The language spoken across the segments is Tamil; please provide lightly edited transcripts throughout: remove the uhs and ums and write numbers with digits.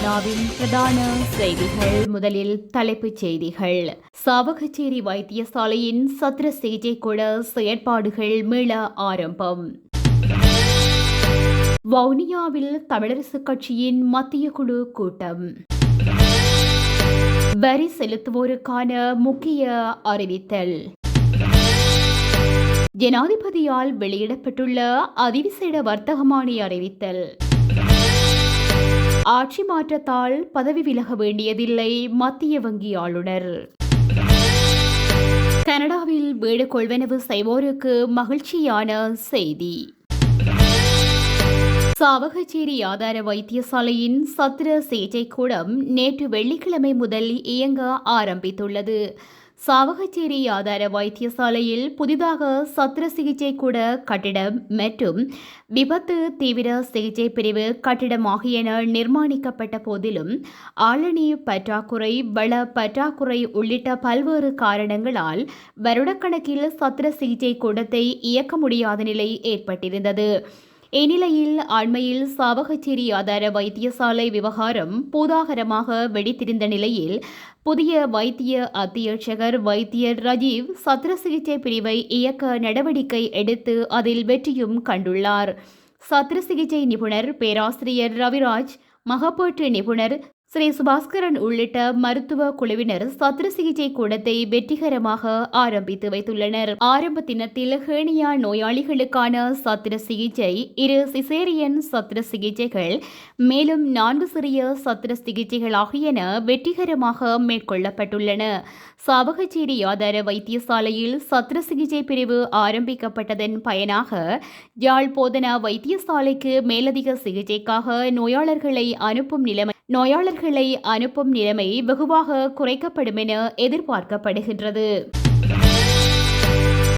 நாவின் பிரதான செய்திகள். முதலில் தலைப்புச் செய்திகள். சாவகச்சேரி வைத்தியசாலையின் சத்திர சிகிச்சை கூட செயற்பாடுகள் மீள ஆரம்பம். வவுனியாவில் தமிழரசுக் கட்சியின் மத்திய குழு கூட்டம். வரி செலுத்துவோருக்கான முக்கிய அறிவித்தல். ஜனாதிபதியால் வெளியிடப்பட்டுள்ள அதிவிசேட வர்த்தகமானி அறிவித்தல். ஆட்சி மாற்றத்தால் பதவி விலக வேண்டியதில்லை மத்திய வங்கி ஆளுநர். கனடாவில் வீடு கொள்வனவு செய்வோருக்கு மகிழ்ச்சியான செய்தி. சாவகச்சேரி ஆதார வைத்தியசாலையின் சத்திர சிகிச்சை கூடம் நேற்று வெள்ளிக்கிழமை முதல் இயங்க ஆரம்பித்துள்ளது. சாவகச்சேரி ஆதார வைத்தியசாலையில் புதிதாக சத்திர சிகிச்சை கூட கட்டிடம் மற்றும் விபத்து தீவிர சிகிச்சை பிரிவு கட்டிடம் ஆகியன நிர்மாணிக்கப்பட்ட போதிலும் ஆளணி பற்றாக்குறை, வள பற்றாக்குறை உள்ளிட்ட பல்வேறு காரணங்களால் வருடக்கணக்கில் சத்திர சிகிச்சை கூடத்தை இயக்க முடியாத நிலை ஏற்பட்டிருந்தது. இந்நிலையில் அண்மையில் சாவகச்சேரி ஆதார வைத்தியசாலை விவகாரம் பூதாகரமாக வெடித்திருந்த நிலையில் புதிய வைத்திய அத்தியட்சகர் வைத்தியர் ரஜீவ் சத்திர சிகிச்சை பிரிவை இயக்க நடவடிக்கை எடுத்து அதில் வெற்றியும் கண்டுள்ளார். சத்திர சிகிச்சை நிபுணர் பேராசிரியர் ரவிராஜ், மகப்பேற்று நிபுணர் ஸ்ரீ சுபாஸ்கரன் உள்ளிட்ட மருத்துவ குழுவினர் சத்திர சிகிச்சை கூடத்தை வெற்றிகரமாக ஆரம்பித்து வைத்துள்ளனர். ஆரம்ப தினத்தில் ஹேர்னியா நோயாளிகளுக்கான சத்திர சிகிச்சை, 2 சிசேரியன் சத்திர சிகிச்சைகள், மேலும் 4 சிறிய சத்திர சிகிச்சைகள் ஆகியன வெற்றிகரமாக மேற்கொள்ளப்பட்டுள்ளன. சாவகச்சேரி ஆதார வைத்தியசாலையில் சத்திர சிகிச்சை பிரிவு ஆரம்பிக்கப்பட்டதன் பயனாக யாழ் போதனா வைத்தியசாலைக்கு மேலதிக சிகிச்சைக்காக நோயாளர்களை அனுப்பும் நிலைமை வெகுவாக குறைக்கப்படும் என எதிர்பார்க்கப்படுகின்றது.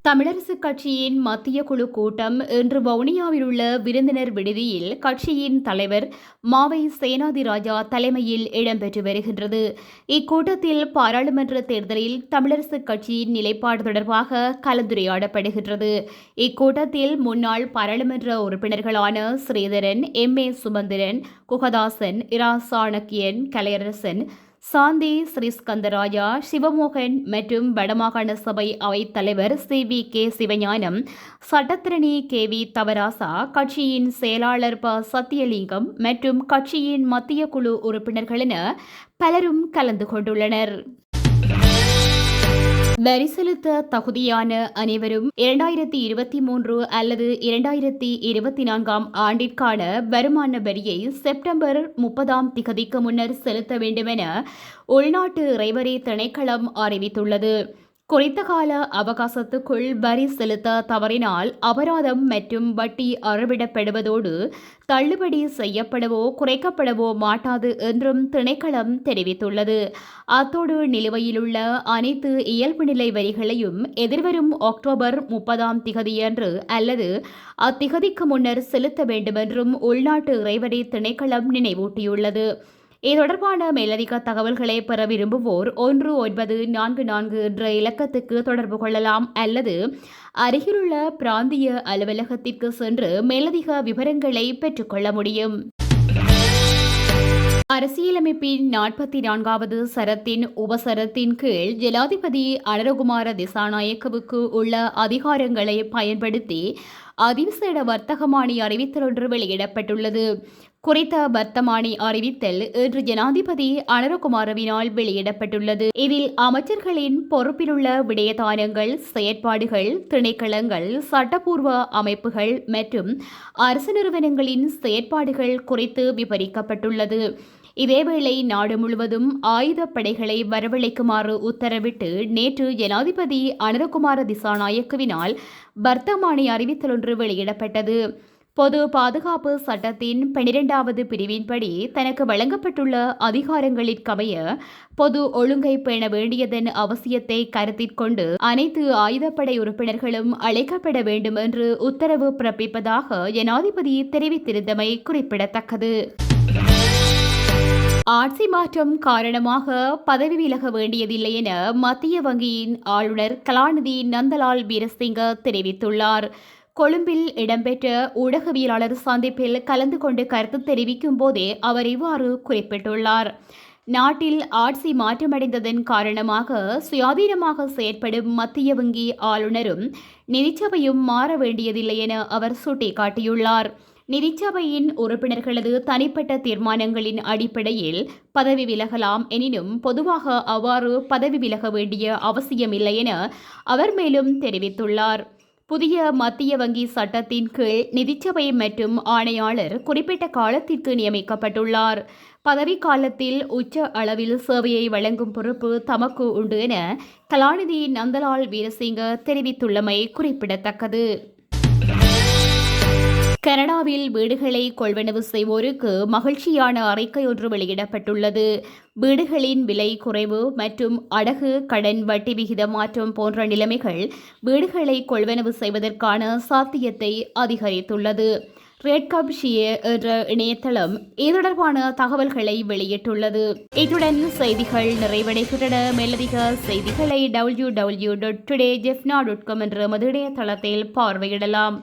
தமிழரசுக் கட்சியின் மத்திய குழு கூட்டம் இன்று வவுனியாவில் உள்ள விருந்தினர் விடுதியில் கட்சியின் தலைவர் மாவை சேனாதிராஜா தலைமையில் இடம்பெற்று வருகின்றது. இக்கூட்டத்தில் பாராளுமன்ற தேர்தலில் தமிழரசுக் கட்சியின் நிலைப்பாடு தொடர்பாக கலந்துரையாடப்படுகின்றது. இக்கூட்டத்தில் முன்னாள் பாராளுமன்ற உறுப்பினர்களான ஸ்ரீதரன், M.A. சுமந்திரன், குகதாசன், இரா சாணக்கியன், கலையரசன், சாந்தி, ஸ்ரீஸ்கந்தராஜா, சிவமோகன் மற்றும் வடமாகாண சபை அவைத் தலைவர் CVK சிவஞானம், சட்டத்திரணி KV தவராசா, கட்சியின் செயலாளர் ப. சத்தியலிங்கம் மற்றும் கட்சியின் மத்திய குழு உறுப்பினர்கள் என பலரும் கலந்து கொண்டுள்ளனர். வரி செலுத்த தகுதியான அனைவரும் 2023 அல்லது 2024 ஆண்டிற்கான வருமான வரியை செப்டம்பர் 30 முன்னர் செலுத்த வேண்டுமென உள்நாட்டு இறைவரி திணைக்களம் அறிவித்துள்ளது. குறித்த கால அவகாசத்துக்குள் வரி செலுத்த தவறினால் அபராதம் மற்றும் வட்டி அறவிடப்படுவதோடு தள்ளுபடி செய்யப்படவோ குறைக்கப்படவோ மாட்டாது என்றும் திணைக்களம் தெரிவித்துள்ளது. அத்தோடு நிலுவையிலுள்ள அனைத்து இயல்பு நிலை வரிகளையும் எதிர்வரும் அக்டோபர் 30 அல்லது அத்திகதிக்கு முன்னர் செலுத்த வேண்டுமென்றும் உள்நாட்டு இறைவரி திணைக்களம் நினைவூட்டியுள்ளது. இது தொடர்பான மேலதிக தகவல்களை பெற விரும்புவோர் 1944 என்ற இலக்கத்துக்கு தொடர்பு கொள்ளலாம் அல்லது அருகிலுள்ள பிராந்திய அலுவலகத்திற்கு சென்று மேலதிக விவரங்களை பெற்றுக்கொள்ள முடியும். அரசியலமைப்பின் 44வது சரத்தின் உபசரத்தின் கீழ் ஜனாதிபதி அனுரகுமார திசாநாயக்கவுக்கு உள்ள அதிகாரங்களை பயன்படுத்தி அதிவிசேட வர்த்தகமானி அறிவித்தல் ஒன்று வெளியிடப்பட்டுள்ளது. குறித்த வர்த்தமானி அறிவித்தல் இன்று ஜனாதிபதி அனுரகுமாரவினால் வெளியிடப்பட்டுள்ளது. இதில் அமைச்சர்களின் பொறுப்பிலுள்ள விடயதானங்கள், செயற்பாடுகள், திணைக்களங்கள், சட்டப்பூர்வ அமைப்புகள் மற்றும் அரசு நிறுவனங்களின் செயற்பாடுகள் குறித்து விவரிக்கப்பட்டுள்ளது. இதேவேளை நாடு முழுவதும் ஆயுதப்படைகளை வரவழைக்குமாறு உத்தரவிட்டு நேற்று ஜனாதிபதி அனுரகுமார திசாநாயக்கவினால் வர்த்தமானி அறிவித்தல் ஒன்று வெளியிடப்பட்டது. பொது பாதுகாப்பு சட்டத்தின் 12வது பிரிவின்படி தனக்கு வழங்கப்பட்டுள்ள அதிகாரங்களிற்கமைய பொது ஒழுங்கை பேண வேண்டியதன் அவசியத்தை கருத்திற்கொண்டு அனைத்து ஆயுதப்படை உறுப்பினர்களும் அழைக்கப்பட வேண்டும் என்று உத்தரவு பிறப்பிப்பதாக ஜனாதிபதி தெரிவித்திருந்தமை குறிப்பிடத்தக்கது. ஆட்சி மாற்றம் காரணமாக பதவி விலக வேண்டியதில்லை என மத்திய வங்கியின் ஆளுநர் கலாநிதி நந்தலால் வீரசிங்க தெரிவித்துள்ளார். கொழும்பில் இடம்பெற்ற ஊடகவியலாளர் சந்திப்பில் கலந்து கொண்டு கருத்து தெரிவிக்கும் போதே அவர் இவ்வாறு குறிப்பிட்டுள்ளார். நாட்டில் ஆட்சி மாற்றமடைந்ததன் காரணமாக சுயாதீனமாக செயற்படும் மத்திய வங்கி ஆளுநரும் நிதிச்சபையும் மாற வேண்டியதில்லை என அவர் சுட்டிக்காட்டியுள்ளார். நிதிச்சபையின் உறுப்பினர்களது தனிப்பட்ட தீர்மானங்களின் அடிப்படையில் பதவி விலகலாம் எனினும் பொதுவாக அவ்வாறு பதவி விலக வேண்டிய அவசியமில்லை என அவர் மேலும் தெரிவித்துள்ளார். புதிய மத்திய வங்கி சட்டத்தின் கீழ் நிதிச்சபை மற்றும் ஆணையாளர் குறிப்பிட்ட காலத்திற்கு நியமிக்கப்பட்டுள்ளார். பதவிக்காலத்தில் உச்ச அளவில் சேவையை வழங்கும் பொறுப்பு தமக்கு உண்டு என கலாநிதி நந்தலால் வீரசிங்க தெரிவித்துள்ளமை குறிப்பிடத்தக்கது. கனடாவில் வீடுகளை கொள்வனவு செய்வோருக்கு மகிழ்ச்சியான அறிக்கை ஒன்று வெளியிடப்பட்டுள்ளது. வீடுகளின் விலை குறைவு மற்றும் அடகு கடன் வட்டி விகித மாற்றம் போன்ற நிலைமைகள் வீடுகளை கொள்வனவு செய்வதற்கான சாத்தியத்தை அதிகரித்துள்ளது. ரெட்கப்ஷியே என்ற இணையதளம் இது தொடர்பான தகவல்களை வெளியிட்டுள்ளது. இத்துடன் செய்திகள் நிறைவடைகின்றன. மேலதிக செய்திகளை www.todayjefna.com என்ற இணையதளத்தில் பார்வையிடலாம்.